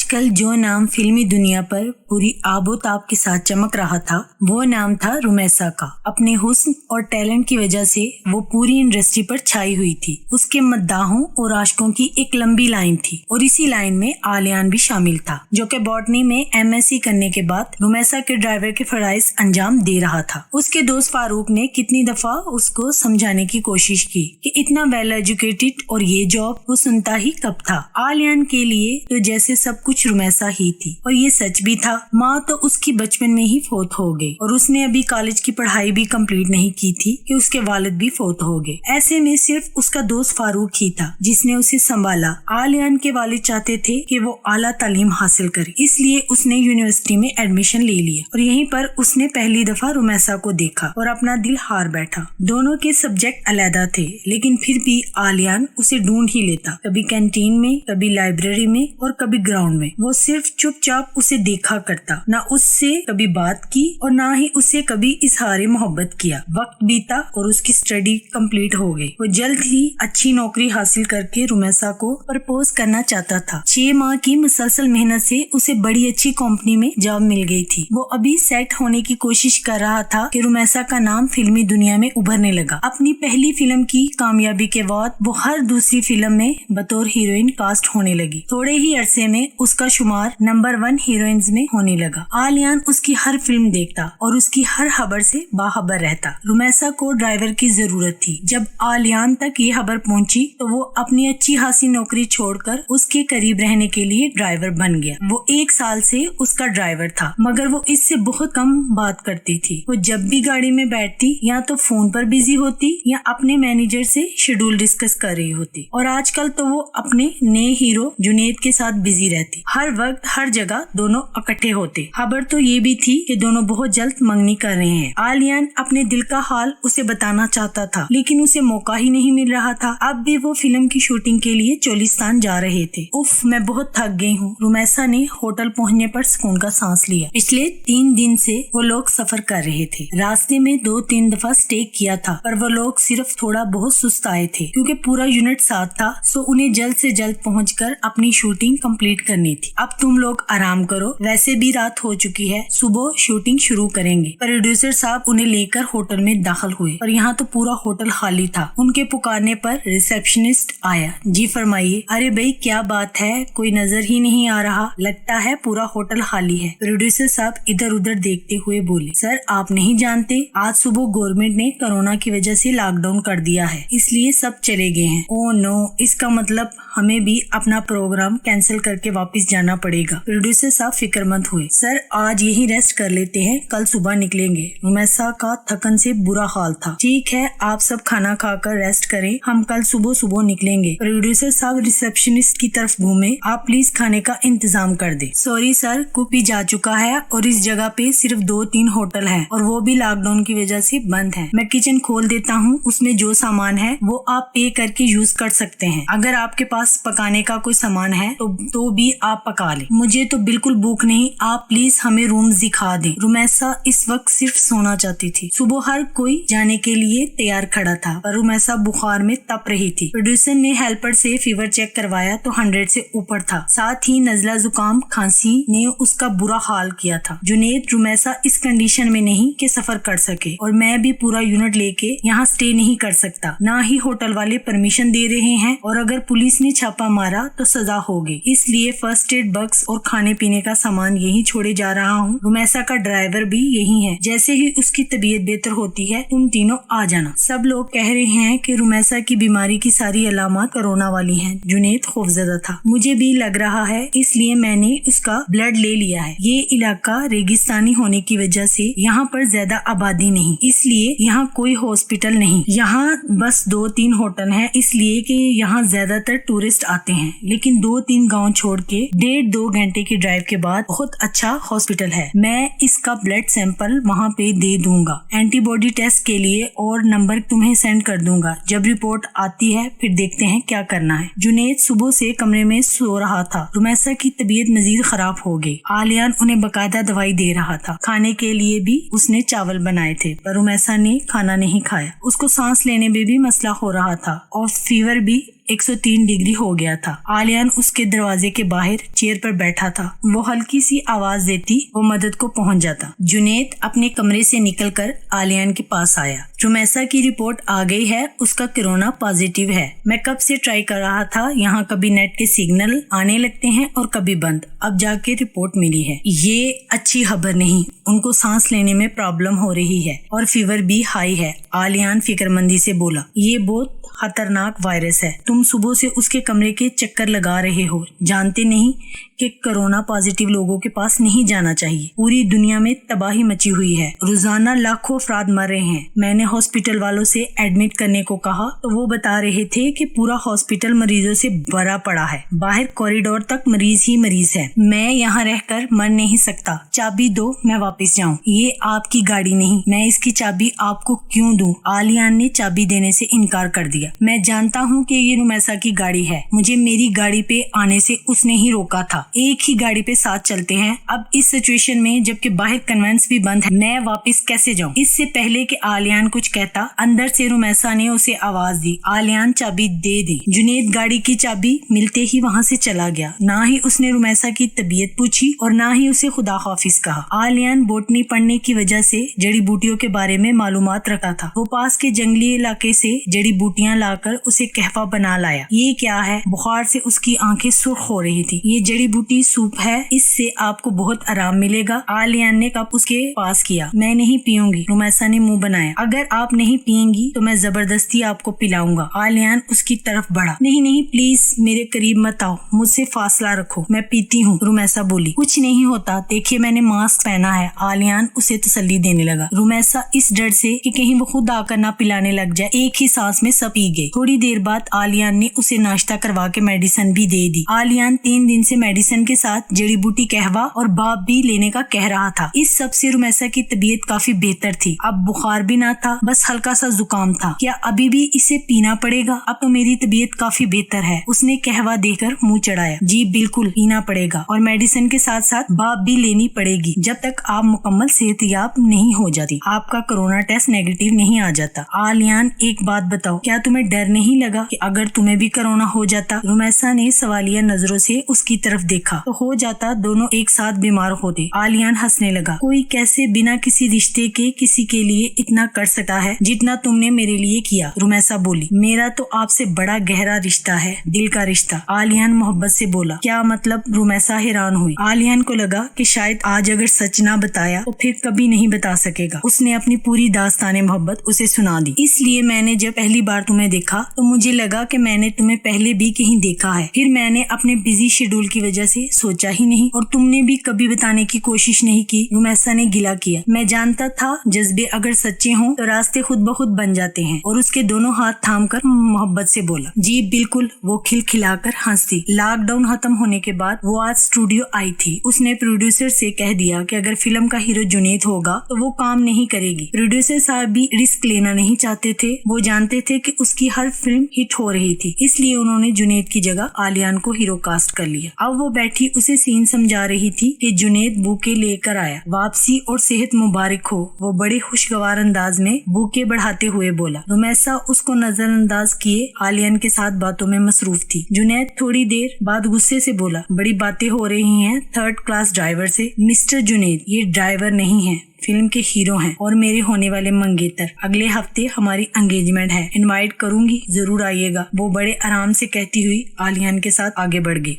आजकल जो नाम फिल्मी दुनिया पर पूरी आबोताब के साथ चमक रहा था वो नाम था रुमैसा का। अपने हुस्न और टैलेंट की वजह से वो पूरी इंडस्ट्री पर छाई हुई थी। उसके मद्दाहों और आशिकों की एक लंबी लाइन थी और इसी लाइन में आलियान भी शामिल था, जो कि बॉटनी में MSc करने के बाद रुमैसा के ड्राइवर के फराइज अंजाम दे रहा था। उसके दोस्त फारूक ने कितनी दफा उसको समझाने की कोशिश की कि इतना वेल एजुकेटेड और ये जॉब वो सुनता ही कब था। आलियान के लिए तो जैसे सब कुछ रुमैसा ही थी और ये सच भी था। माँ तो उसकी बचपन में ही फौत हो गई और उसने अभी कॉलेज की पढ़ाई भी कंप्लीट नहीं की थी कि उसके वालिद भी फौत हो गए। ऐसे में सिर्फ उसका दोस्त फारूक ही था जिसने उसे संभाला। आलियान के वालिद चाहते थे कि वो आला तालीम हासिल करे, इसलिए उसने यूनिवर्सिटी में एडमिशन ले लिया और यहीं पर उसने पहली दफा रुमैसा को देखा और अपना दिल हार बैठा। दोनों के सब्जेक्ट अलग थे लेकिन फिर भी आलियान उसे ढूंढ ही लेता, कभी कैंटीन में, कभी लाइब्रेरी में और कभी ग्राउंड में। वो सिर्फ चुपचाप उसे देखा करता, ना उससे कभी बात की और ना ही उसे कभी इजहार मोहब्बत किया। वक्त बीता और उसकी स्टडी कंप्लीट हो गई। वो जल्द ही अच्छी नौकरी हासिल करके रुमैसा को प्रपोज करना चाहता था। 6 माह की मुसलसल मेहनत से उसे बड़ी अच्छी कंपनी में जॉब मिल गई थी। वो अभी सेट होने की कोशिश कर रहा था कि रुमैसा का नाम फिल्मी दुनिया में उभरने लगा। अपनी पहली फिल्म की कामयाबी के बाद वो हर दूसरी फिल्म में बतौर हीरोइन कास्ट होने लगी। थोड़े ही अरसे में उसका शुमार नंबर 1 हीरोइंस में होने लगा। आलियान उसकी हर फिल्म देखता और उसकी हर खबर से बाखबर रहता। रुमैसा को ड्राइवर की जरूरत थी। जब आलियान तक ये खबर पहुंची तो वो अपनी अच्छी खासी नौकरी छोड़कर उसके करीब रहने के लिए ड्राइवर बन गया। वो 1 साल से उसका ड्राइवर था, मगर वो इससे बहुत कम बात करती थी। वो जब भी गाड़ी में बैठती या तो फोन पर बिजी होती या अपने मैनेजर से शेड्यूल डिस्कस कर रही होती। और आजकल तो वो अपने नए हीरो जुनैद के साथ बिजी रहती। हर वक्त हर जगह दोनों इकट्ठे होते। खबर तो ये भी थी कि दोनों बहुत जल्द मंगनी कर रहे हैं। आलियान अपने दिल का हाल उसे बताना चाहता था लेकिन उसे मौका ही नहीं मिल रहा था। अब भी वो फिल्म की शूटिंग के लिए चोलिस्तान जा रहे थे। उफ, मैं बहुत थक गई हूँ। रुमैसा ने होटल पहुँचने पर सुकून का सांस लिया। पिछले 3 दिन से वो लोग सफर कर रहे थे। रास्ते में 2-3 दफा स्टे किया था पर वो लोग सिर्फ थोड़ा बहुत सुस्त आए थे क्योंकि पूरा यूनिट साथ था, सो उन्हें जल्द से जल्द पहुंचकर अपनी शूटिंग कंप्लीट करनी थी। अब तुम लोग आराम करो, वैसे भी रात हो चुकी है, सुबह शूटिंग शुरू करेंगे। प्रोड्यूसर साहब उन्हें लेकर होटल में दाखिल हुए और यहाँ तो पूरा होटल खाली था। उनके पुकारने पर रिसेप्शनिस्ट आया। जी फरमाइए। अरे भाई क्या बात है, कोई नजर ही नहीं आ रहा, लगता है पूरा होटल खाली है। प्रोड्यूसर साहब इधर उधर देखते हुए बोले, सर आप नहीं जानते, आज सुबह गवर्नमेंट ने कोरोना की वजह से लॉकडाउन कर दिया है, इसलिए सब चले गए हैं। ओह नो, इसका मतलब हमें भी अपना प्रोग्राम कैंसिल करके वापस जाना पड़ेगा। प्रोड्यूसर साहब फिक्रमंद हुए। सर आज यही रेस्ट कर लेते हैं, कल सुबह निकलेंगे। रुमैसा का थकन से बुरा हाल था। ठीक है, आप सब खाना खाकर रेस्ट करें, हम कल सुबह निकलेंगे। प्रोड्यूसर साहब रिसेप्शनिस्ट की तरफ घूमे। आप प्लीज खाने का इंतजाम कर दे। सॉरी सर, कुक भी जा चुका है और इस जगह पे सिर्फ 2-3 होटल है और वो भी लॉकडाउन की वजह से बंद है। मैं किचन खोल देता हूँ, उसमें जो सामान है वो आप पे करके यूज कर सकते हैं। अगर आपके पास पकाने का कोई सामान है तो भी आप पका लें। मुझे तो बिल्कुल भूख नहीं, आप प्लीज हमें रूम दिखा दें। रुमैसा इस वक्त सिर्फ सोना चाहती थी। सुबह हर कोई जाने के लिए तैयार खड़ा था पर रुमैसा बुखार में तप रही थी। प्रोड्यूसर ने हेल्पर से फीवर चेक करवाया तो 100 से ऊपर था। साथ ही नजला जुकाम खांसी ने उसका बुरा हाल किया था। जुनैद, रुमैसा इस कंडीशन में नहीं कि सफर कर सके और मैं भी पूरा यूनिट लेके यहाँ स्टे नहीं कर सकता, ना ही होटल वाले परमिशन दे रहे हैं और अगर पुलिस ने छापा मारा तो सजा होगी, इसलिए फर्स्ट एड बॉक्स और खाने पीने का सामान यही छोड़े जा रहा हूँ। रुमैसा का ड्राइवर भी यही है। जैसे ही उसकी तबीयत बेहतर होती है तुम तीनों आ जाना। सब लोग कह रहे हैं कि रुमैसा की बीमारी की सारी अलामत कोरोना वाली हैं। जुनैद खौफजदा था। मुझे भी लग रहा है, इसलिए मैंने उसका ब्लड ले लिया है। ये इलाका रेगिस्तानी होने की वजह से यहाँ पर ज्यादा आबादी नहीं, इसलिए यहाँ कोई हॉस्पिटल नहीं। यहाँ बस 2-3 होटल हैं, इसलिए कि यहाँ ज्यादातर टूरिस्ट आते हैं। लेकिन 2-3 गांव छोड़ के 1.5-2 घंटे की ड्राइव के बाद बहुत अच्छा हॉस्पिटल है। मैं इसका ब्लड सैंपल वहाँ पे दे दूंगा एंटीबॉडी टेस्ट के लिए और नंबर तुम्हें सेंड कर दूंगा। जब रिपोर्ट आती है फिर देखते हैं क्या करना है। जुनैद सुबह से कमरे में सो रहा था। रुमैसा की तबीयत मजीद खराब हो गई। आलियान उन्हें बकायदा दवाई दे रहा था। खाने के लिए भी उसने चावल बनाए थे पर रुमैसा ने खाना नहीं खाया। उसको सांस लेने में भी मसला हो रहा था और फीवर भी 103 डिग्री हो गया था। आलियान उसके दरवाजे के बाहर चेयर पर बैठा था। वो हल्की सी आवाज देती, वो मदद को पहुंच जाता। जुनैद अपने कमरे से निकलकर आलियान के पास आया। रुमैसा की रिपोर्ट आ गई है, उसका कोरोना पॉजिटिव है। मैं कब से ट्राई कर रहा था, यहाँ कभी नेट के सिग्नल आने लगते हैं और कभी बंद, अब जाके रिपोर्ट मिली है। ये अच्छी खबर नहीं, उनको सांस लेने में प्रॉब्लम हो रही है और फीवर भी हाई है। आलियान फिक्रमंदी से बोला, ये बहुत खतरनाक वायरस है। तुम सुबह से उसके कमरे के चक्कर लगा रहे हो, जानते नहीं कि कोरोना पॉजिटिव लोगों के पास नहीं जाना चाहिए। पूरी दुनिया में तबाही मची हुई है, रोजाना लाखों अफराद मर रहे हैं। मैंने हॉस्पिटल वालों से एडमिट करने को कहा तो वो बता रहे थे कि पूरा हॉस्पिटल मरीजों से भरा पड़ा है, बाहर कॉरिडोर तक मरीज ही मरीज है। मैं यहाँ रहकर मर नहीं सकता, चाबी दो, मैं वापस जाऊँ। ये आपकी गाड़ी नहीं, मैं इसकी चाबी आपको क्यों दूँ? आलियान ने चाबी देने से इनकार कर दिया। मैं जानता हूँ कि ये रुमैसा की गाड़ी है, मुझे मेरी गाड़ी पे आने से उसने ही रोका था। एक ही गाड़ी पे साथ चलते हैं। अब इस सिचुएशन में जबकि बाहर कन्वेंस भी बंद है, मैं वापस कैसे जाऊँ? इससे पहले कि आलियान कुछ कहता, अंदर से रुमैसा ने उसे आवाज दी, आलियान चाबी दे दी। जुनैद गाड़ी की चाबी मिलते ही वहाँ से चला गया। ना ही उसने रुमैसा की तबीयत पूछी और ना ही उसे खुदा हाफिज कहा। आलियान बोटनी पढ़ने की वजह से जड़ी बूटियों के बारे में मालूमात रखा था। वो पास के जंगली इलाके से जड़ी बूटियाँ लाकर उसे कहवा बना लाया। ये क्या है? बुखार से उसकी आंखें सुर्ख हो रही थी। ये जड़ी बूटी सूप है, इससे आपको बहुत आराम मिलेगा। आलियान ने कप उसके पास किया। मैं नहीं पीऊंगी, रुमैसा ने मुंह बनाया। अगर आप नहीं पियेंगी तो मैं जबरदस्ती आपको पिलाऊंगा। आलियान उसकी तरफ बढ़ा। नहीं नहीं, प्लीज मेरे करीब मत आओ, मुझसे फासला रखो, मैं पीती हूँ, रुमैसा बोली। कुछ नहीं होता, देखिए मैंने मास्क पहना है। आलियान उसे तसल्ली देने लगा। रुमैसा इस डर से कि कहीं वो खुद आकर ना पिलाने लग जाए, एक ही सांस में सब पी गई। थोड़ी देर बाद आलियान ने उसे नाश्ता करवा के मेडिसिन भी दे दी। आलियान 3 दिन से मेडिसिन के साथ जड़ी बूटी कहवा और भाप भी लेने का कह रहा था। इस सब से रुमैसा की तबीयत काफी बेहतर थी। अब बुखार भी ना था, बस हल्का सा जुकाम था। क्या अभी भी इसे पीना पड़ेगा? अब तो मेरी तबीयत काफी बेहतर है, उसने कहवा देकर मुंह चढ़ाया। जी बिल्कुल पीना पड़ेगा और मेडिसिन के साथ साथ भाप भी लेनी पड़ेगी जब तक आप मुकम्मल सेहतयाब नहीं हो जाती, आपका कोरोना टेस्ट नेगेटिव नहीं आ जाता। आलियान एक बात बताओ, क्या तुम्हें डर नहीं लगा कि अगर तुम्हें भी कोरोना हो जाता? रुमैसा ने सवालिया नजरों से उसकी तरफ देखा। तो हो जाता, दोनों एक साथ बीमार होते। आलियान हंसने लगा। कोई कैसे बिना किसी रिश्ते के किसी के लिए इतना कर सकता है जितना तुमने मेरे लिए किया? रुमैसा बोली। मेरा तो आपसे बड़ा गहरा रिश्ता है, दिल का रिश्ता, आलियान मोहब्बत से बोला। क्या मतलब? रुमैसा हैरान हुई। आलियान को लगा कि शायद आज अगर सच ना बताया तो फिर कभी नहीं बता सकेगा। उसने अपनी पूरी दास्ताने मोहब्बत उसे सुना दी। इसलिए मैंने जब पहली बार तुम्हें देखा तो मुझे लगा कि मैंने तुम्हें पहले भी कहीं देखा है, फिर मैंने अपने बिजी शेड्यूल की वजह से सोचा ही नहीं और तुमने भी कभी बताने की कोशिश नहीं की। रुमैसा ने गिला किया। मैं जानता था जज्बे अगर सच्चे हों तो रास्ते खुद ब खुद बन जाते हैं। और उसके दोनों हाथ थामकर मोहब्बत से बोला। जी बिल्कुल, वो खिलखिलाकर हंसती। लॉकडाउन खत्म होने के बाद वो आज स्टूडियो आई थी। उसने प्रोड्यूसर से कह दिया कि अगर फिल्म का हीरो जुनैद होगा तो वो काम नहीं करेगी। प्रोड्यूसर साहब भी रिस्क लेना नहीं चाहते थे, वो जानते थे कि उसकी हर फिल्म हिट हो रही थी, इसलिए उन्होंने जुनैद की जगह आलियान को हीरो कास्ट कर लिया। अब वो बैठी उसे सीन समझा रही थी कि जुनैद बूके लेकर आया, वापसी और सेहत मुबारक हो। वो बड़े खुशगवार अंदाज में बूके बढ़ाते हुए बोला। रुमैसा उसको नजरअंदाज किए आलियान के साथ बातों में मसरूफ थी। जुनैद थोड़ी देर बाद गुस्से से बोला, बड़ी बातें हो रही हैं 3rd क्लास ड्राइवर से। मिस्टर जुनैद, ये ड्राइवर नहीं है, फिल्म के हीरो हैं और मेरे होने वाले मंगेतर। अगले हफ्ते हमारी एंगेजमेंट है, इनवाइट करूंगी, जरूर आइएगा। वो बड़े आराम से कहती हुई आलियान के साथ आगे बढ़ गई।